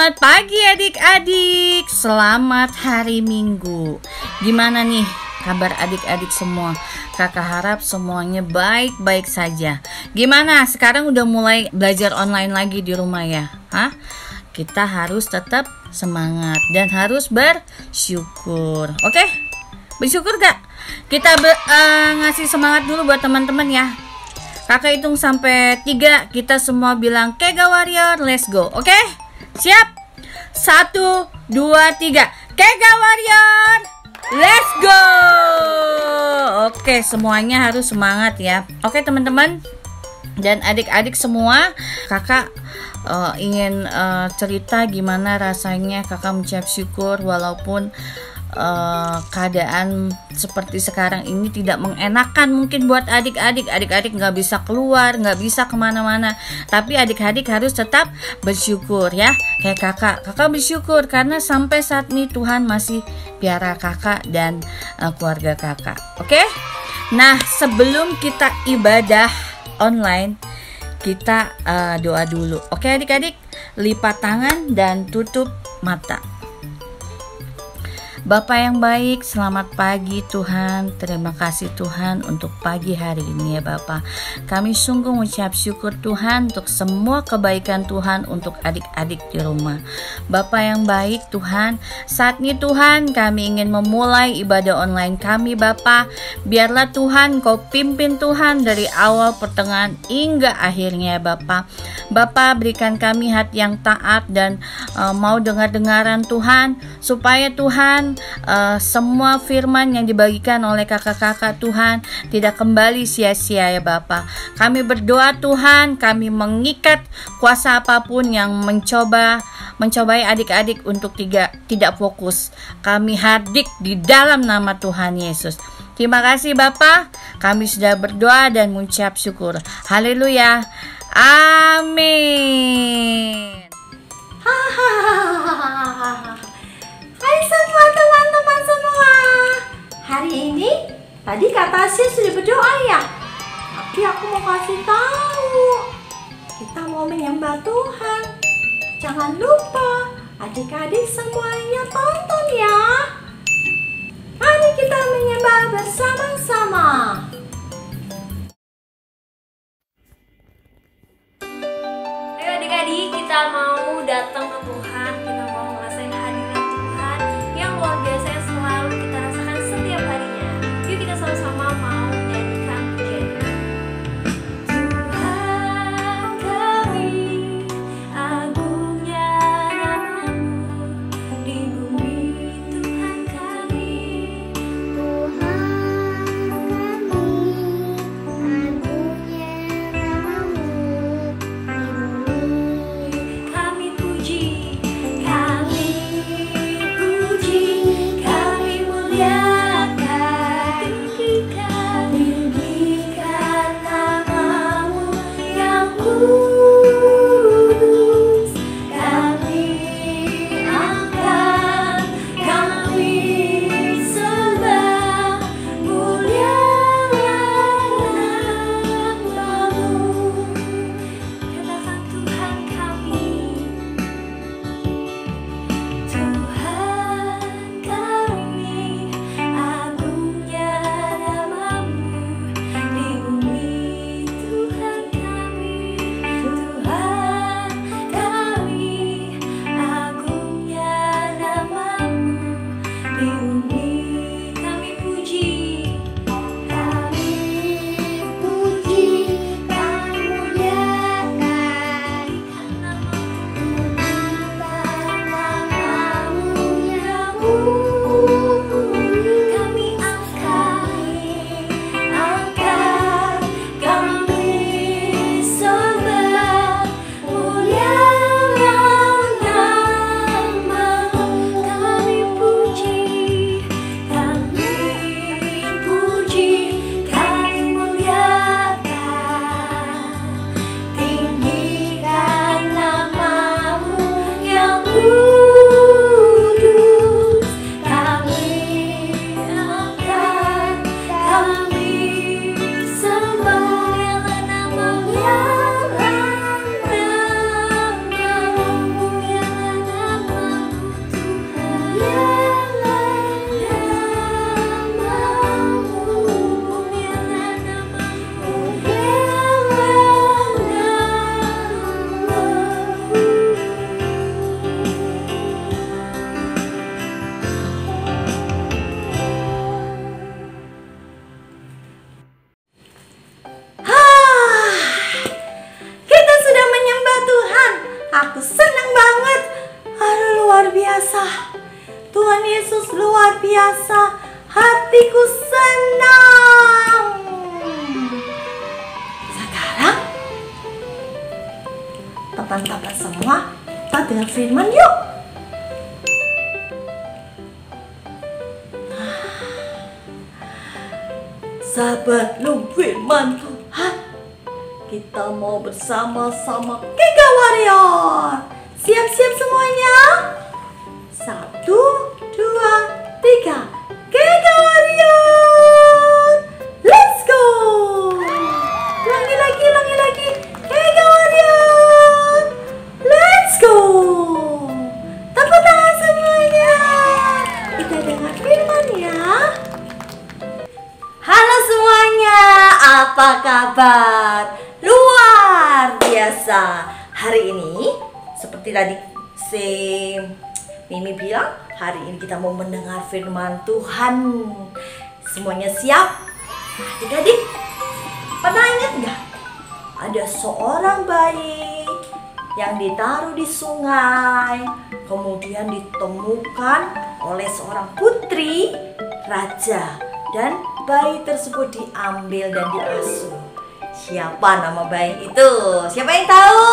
Selamat pagi adik-adik, selamat hari Minggu. Gimana nih kabar adik-adik semua? Kakak harap semuanya baik-baik saja. Gimana, sekarang udah mulai belajar online lagi di rumah ya? Kita harus tetap semangat dan harus bersyukur. Oke? Bersyukur gak? Kita ngasih semangat dulu buat teman-teman ya. Kakak hitung sampai 3, kita semua bilang Kega Warrior, let's go. Oke? Siap? 1, 2, 3. Kega Warrior, let's go. Oke, semuanya harus semangat ya. Oke teman-teman dan adik-adik semua, kakak ingin cerita gimana rasanya kakak mengucap syukur walaupun keadaan seperti sekarang ini tidak mengenakan mungkin buat adik-adik nggak bisa keluar, nggak bisa kemana-mana, tapi adik-adik harus tetap bersyukur ya. Kayak kakak bersyukur karena sampai saat ini Tuhan masih piara kakak dan keluarga kakak. Oke? Nah, sebelum kita ibadah online, kita doa dulu. Oke adik-adik, lipat tangan dan tutup mata. Bapa yang baik, selamat pagi Tuhan. Terima kasih Tuhan untuk pagi hari ini ya Bapa. Kami sungguh mengucap syukur Tuhan untuk semua kebaikan Tuhan untuk adik-adik di rumah. Bapa yang baik Tuhan, saat ini Tuhan kami ingin memulai ibadah online kami Bapa. Biarlah Tuhan Kau pimpin Tuhan dari awal, pertengahan hingga akhirnya Bapa. Bapa, berikan kami hati yang taat dan mau dengar-dengaran Tuhan, supaya Tuhan semua firman yang dibagikan oleh kakak-kakak Tuhan tidak kembali sia-sia ya Bapa. Kami berdoa Tuhan, kami mengikat kuasa apapun yang mencobai adik-adik untuk tidak fokus. Kami hadik di dalam nama Tuhan Yesus. Terima kasih Bapa, kami sudah berdoa dan mengucap syukur. Haleluya. Amin. Hai semua teman-teman semua. Hari ini tadi Kak Tasya sudah berdoa ya. Tapi aku mau kasih tahu, kita mau menyembah Tuhan. Jangan lupa adik-adik semuanya tonton ya. Mari kita menyembah bersama-sama. Ayo adik-adik, kita mau datang ke Tuhan. Kita mau ngerasain hadirat Tuhan yang luar biasa yang selalu kita rasakan setiap harinya. Yuk kita sama-sama mau nyanyikan pujian. Tuhan kami, agungnya nama-Mu di bumi. Tuhan kami, kami puji. teman-teman semua, kita dengar firman yuk. Sebelum firman Tuhan, kita mau bersama-sama Giga Warrior. Siap-siap semuanya? 1, 2, 3. Giga Warrior, let's go. Lagi. Giga Warrior, let's go. Tepuk tangan semuanya. Kita dengar firman ya. Halo semuanya, apa kabar? Luar biasa. Hari ini seperti tadi si Mimi bilang, hari ini kita mau mendengar firman Tuhan. Semuanya siap? Adik-adik, pernah ingat nggak? Ada seorang bayi yang ditaruh di sungai, kemudian ditemukan oleh seorang putri raja, dan bayi tersebut diambil dan diasuh. Siapa nama bayi itu? Siapa yang tahu?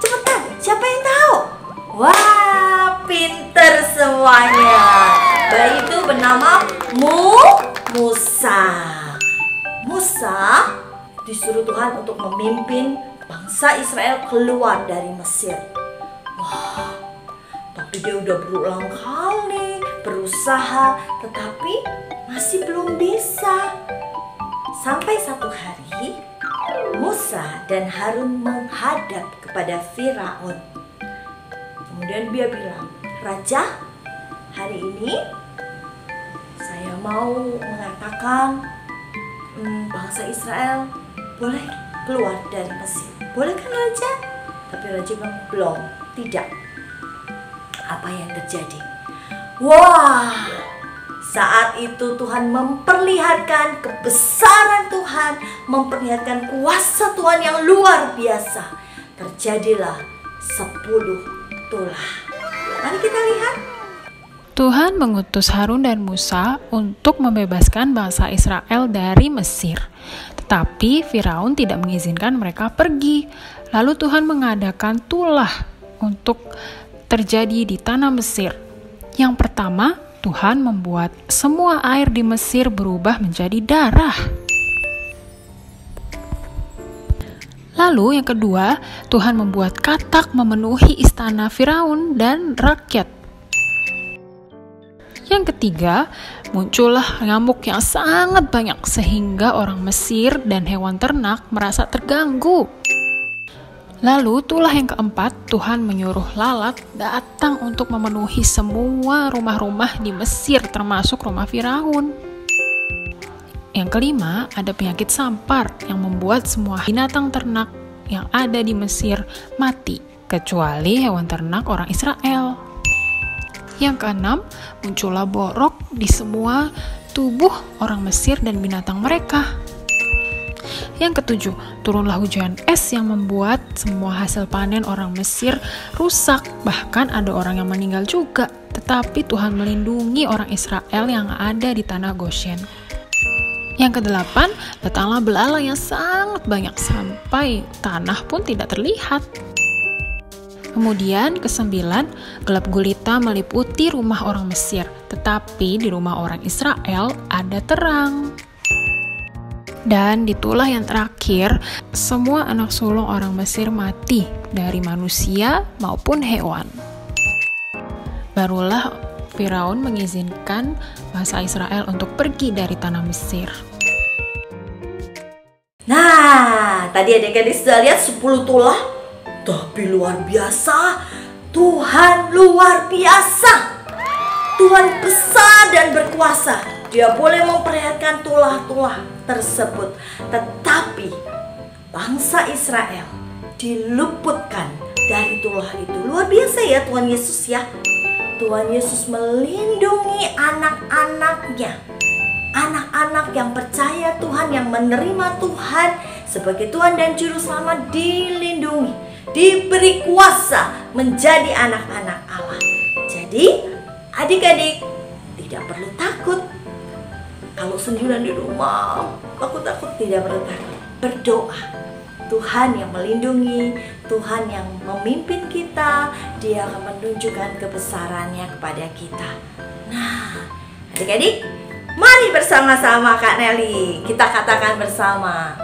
Cepetan, siapa yang tahu? Wah, pinter semuanya. Bayi itu bernama Musa. Musa disuruh Tuhan untuk memimpin bangsa Israel keluar dari Mesir. Wah, tapi dia udah berulang kali berusaha, tetapi masih belum bisa. Sampai satu hari, Musa dan Harun menghadap kepada Firaun. Kemudian dia bilang, "Raja, hari ini saya mau mengatakan bangsa Israel boleh keluar dari Mesir. Boleh kan Raja?" Tapi Raja bilang, "Belum, tidak." Apa yang terjadi? Wah, saat itu Tuhan memperlihatkan kebesaran Tuhan, memperlihatkan kuasa Tuhan yang luar biasa. Terjadilah 10 tulah. Mari kita lihat. Tuhan mengutus Harun dan Musa untuk membebaskan bangsa Israel dari Mesir. Tetapi Firaun tidak mengizinkan mereka pergi. Lalu Tuhan mengadakan tulah untuk terjadi di tanah Mesir. Yang pertama, Tuhan membuat semua air di Mesir berubah menjadi darah. Lalu yang kedua, Tuhan membuat katak memenuhi istana Firaun dan rakyat. Yang ketiga, muncullah nyamuk yang sangat banyak sehingga orang Mesir dan hewan ternak merasa terganggu. Lalu tulah yang keempat, Tuhan menyuruh lalat datang untuk memenuhi semua rumah-rumah di Mesir termasuk rumah Firaun. Yang kelima, ada penyakit sampar yang membuat semua binatang ternak yang ada di Mesir mati, kecuali hewan ternak orang Israel. Yang keenam, muncullah borok di semua tubuh orang Mesir dan binatang mereka. Yang ketujuh, turunlah hujan es yang membuat semua hasil panen orang Mesir rusak. Bahkan ada orang yang meninggal juga. Tetapi Tuhan melindungi orang Israel yang ada di tanah Goshen. Yang kedelapan, datanglah belalang yang sangat banyak sampai tanah pun tidak terlihat. Kemudian kesembilan, gelap gulita meliputi rumah orang Mesir. Tetapi di rumah orang Israel ada terang. Dan di tulah yang terakhir, semua anak sulung orang Mesir mati, dari manusia maupun hewan. Barulah Firaun mengizinkan bangsa Israel untuk pergi dari tanah Mesir. Nah, tadi adik-adik sudah lihat 10 tulah. Tapi luar biasa, Tuhan luar biasa. Tuhan besar dan berkuasa. Dia boleh memperlihatkan tulah-tulah tersebut. Tetapi bangsa Israel diluputkan dari tulah itu. Luar biasa ya Tuhan Yesus ya. Tuhan Yesus melindungi anak-anaknya. Anak-anak yang percaya Tuhan, yang menerima Tuhan sebagai Tuhan dan Juru Selamat dilindungi, diberi kuasa menjadi anak-anak Allah. Jadi adik-adik tidak perlu takut. Kalau sendirian di rumah, takut tidak perlu takut. Berdoa. Tuhan yang melindungi, Tuhan yang memimpin kita, Dia akan menunjukkan kebesarannya kepada kita. Nah, adik-adik, mari bersama-sama Kak Nelly, kita katakan bersama,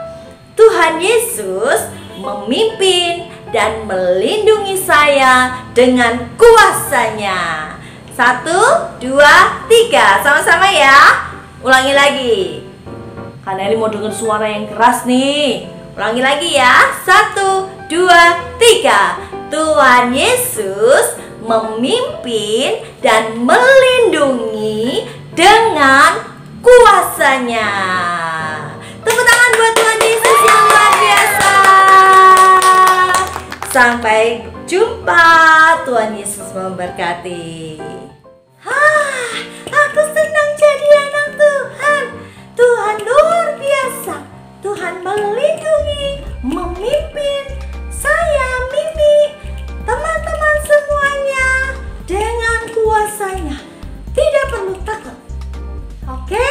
Tuhan Yesus memimpin dan melindungi saya dengan kuasa-Nya. 1, 2, 3, sama-sama ya. Ulangi lagi. Kak Nelly mau dengar suara yang keras nih. Ulangi lagi ya. 1, 2, 3. Tuhan Yesus memimpin dan melindungi dengan kuasa-Nya. Tepuk tangan buat Tuhan Yesus yang luar biasa. Sampai jumpa. Tuhan Yesus memberkati. Aku senang jadi anak Tuhan. Tuhan luar biasa. Tuhan melindungi, memimpin saya, Mimi, teman-teman semuanya dengan kuasa-Nya. Tidak perlu takut. Oke?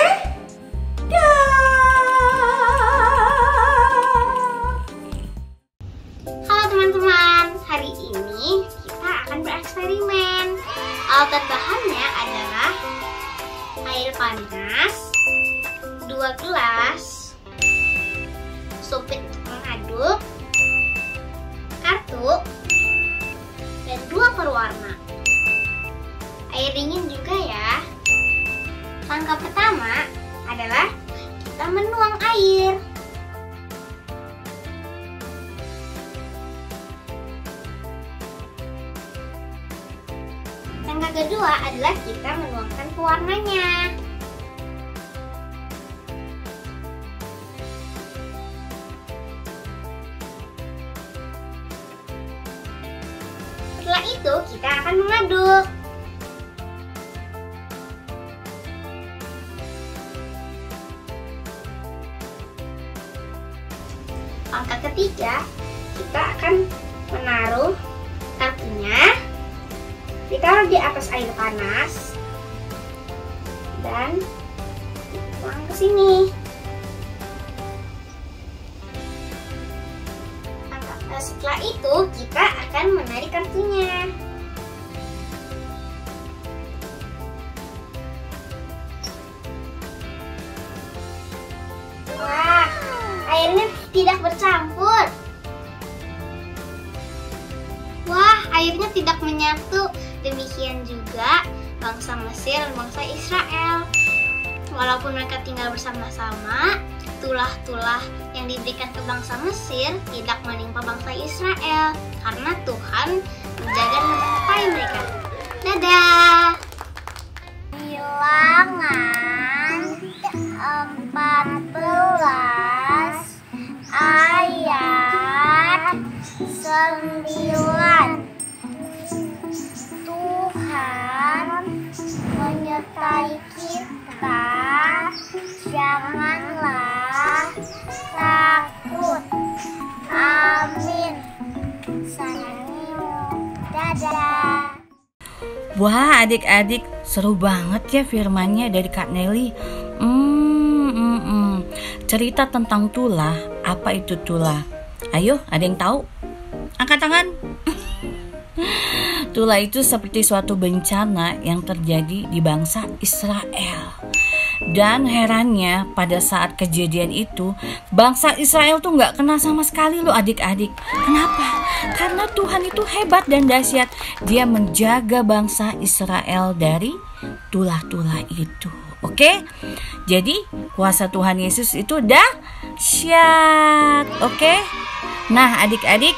Halo teman-teman, hari ini kita akan bereksperimen. Alat bahannya adalah air panas, 2 gelas, supit untuk mengaduk, kartu, dan 2 perwarna. Air dingin juga ya. Langkah pertama adalah kita menuang air. Langkah kedua adalah kita menuangkan pewarnanya. Setelah itu kita akan mengaduk. Langkah ketiga, kita akan menaruh kartunya, ditaruh di atas air panas dan tuang ke sini. Setelah itu kita akan menarik kartunya. Wah, airnya tidak bercampur. Wah, airnya tidak menyatu. Demikian juga bangsa Mesir dan bangsa Israel. Walaupun mereka tinggal bersama-sama, tulah-tulah yang diberikan ke bangsa Mesir tidak menimpa bangsa Israel karena Tuhan menjaga dan menyertai mereka. Dadah! Bilangan 14 ayat 9. Tuhan menyertai kita, janganlah takut. Amin. Sayangimu. Dadah. Wah, adik-adik, seru banget ya firmannya dari Kak Nelly. Cerita tentang tulah. Apa itu tulah? Ayo, ada yang tahu? Angkat tangan. Tulah itu seperti suatu bencana yang terjadi di bangsa Israel. Dan herannya pada saat kejadian itu, bangsa Israel tuh gak kena sama sekali loh adik-adik. Kenapa? Karena Tuhan itu hebat dan dahsyat. Dia menjaga bangsa Israel dari tulah-tulah itu. Oke? Jadi kuasa Tuhan Yesus itu dahsyat. Oke? Nah adik-adik,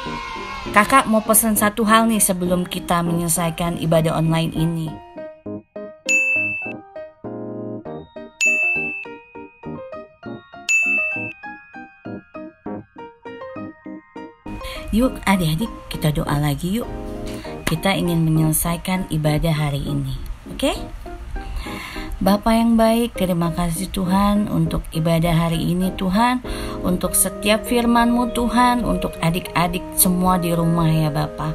kakak mau pesan satu hal nih sebelum kita menyelesaikan ibadah online ini. Yuk adik-adik, kita doa lagi yuk. Kita ingin menyelesaikan ibadah hari ini. Oke? Bapa yang baik, terima kasih Tuhan untuk ibadah hari ini Tuhan, untuk setiap firman-Mu Tuhan, untuk adik-adik semua di rumah ya Bapa.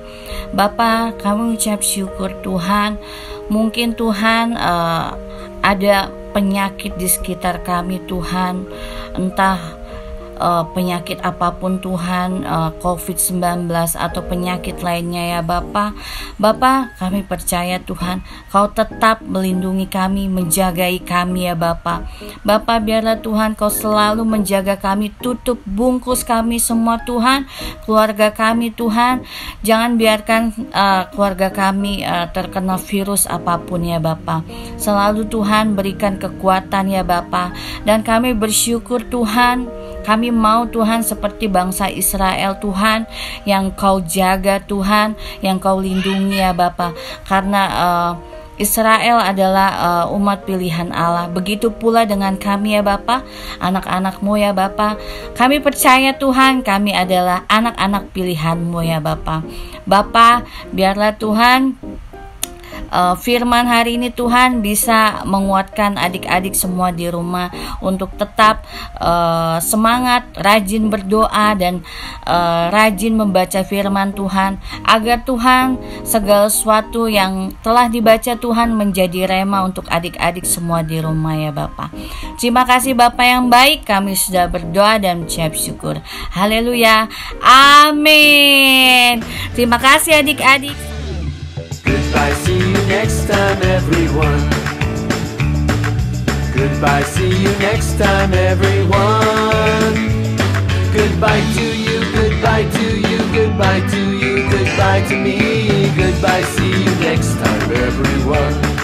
Bapa, kami ucap syukur Tuhan. Mungkin Tuhan ada penyakit di sekitar kami Tuhan, entah penyakit apapun Tuhan, COVID-19 atau penyakit lainnya ya Bapa. Bapa, kami percaya Tuhan, Kau tetap melindungi kami, menjagai kami ya Bapa. Bapa, biarlah Tuhan Kau selalu menjaga kami, tutup bungkus kami semua Tuhan, keluarga kami Tuhan. Jangan biarkan keluarga kami terkena virus apapun ya Bapa. Selalu Tuhan berikan kekuatan ya Bapa. Dan kami bersyukur Tuhan, kami mau Tuhan seperti bangsa Israel Tuhan, yang Kau jaga Tuhan, yang Kau lindungi ya Bapa. Karena Israel adalah umat pilihan Allah. Begitu pula dengan kami ya Bapa, anak-anak-Mu ya Bapa. Kami percaya Tuhan, kami adalah anak-anak pilihan-Mu ya Bapa. Bapa, biarlah Tuhan firman hari ini Tuhan bisa menguatkan adik-adik semua di rumah untuk tetap semangat, rajin berdoa dan rajin membaca firman Tuhan, agar Tuhan segala sesuatu yang telah dibaca Tuhan menjadi rema untuk adik-adik semua di rumah ya Bapa. Terima kasih Bapa yang baik, kami sudah berdoa dan mengucap syukur. Haleluya. Amin. Terima kasih adik-adik. Goodbye, see you next time, everyone. Goodbye, see you next time, everyone. Goodbye to you, goodbye to you, goodbye to you, goodbye to me. Goodbye, see you next time, everyone.